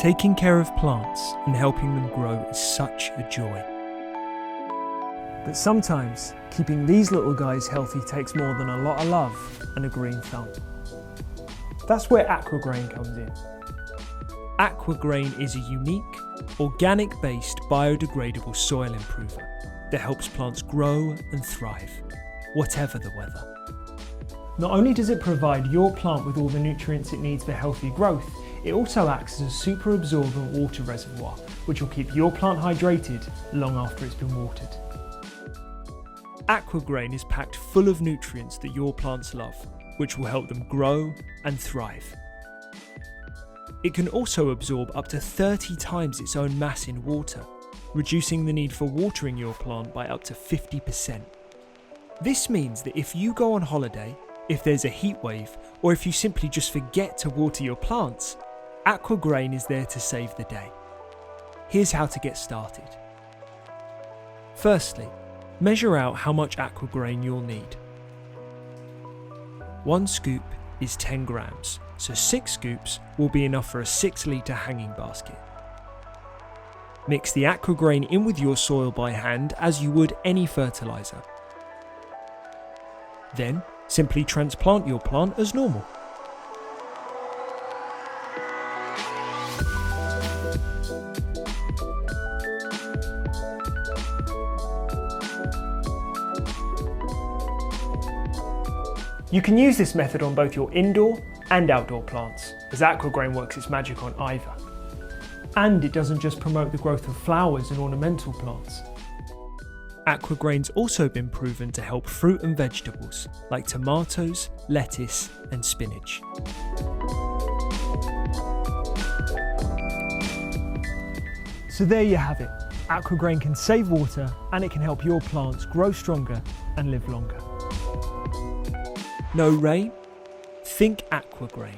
Taking care of plants and helping them grow is such a joy. But sometimes, keeping these little guys healthy takes more than a lot of love and a green thumb. That's where Aquagrain comes in. Aquagrain is a unique, organic-based biodegradable soil improver that helps plants grow and thrive, whatever the weather. Not only does it provide your plant with all the nutrients it needs for healthy growth, it also acts as a super absorbent water reservoir, which will keep your plant hydrated long after it's been watered. Aquagrain is packed full of nutrients that your plants love, which will help them grow and thrive. It can also absorb up to 30 times its own mass in water, reducing the need for watering your plant by up to 50%. This means that if you go on holiday, if there's a heat wave, or if you simply just forget to water your plants, Aquagrain is there to save the day. Here's how to get started. Firstly, measure out how much Aquagrain you'll need. 1 scoop is 10 grams, so 6 scoops will be enough for a 6-litre hanging basket. Mix the Aquagrain in with your soil by hand as you would any fertiliser. Then, simply transplant your plant as normal. You can use this method on both your indoor and outdoor plants, as Aquagrain works its magic on either. And it doesn't just promote the growth of flowers and ornamental plants. Aquagrain's also been proven to help fruit and vegetables like tomatoes, lettuce and spinach. So there you have it. Aquagrain can save water and it can help your plants grow stronger and live longer. No rain? Think Aquagrain.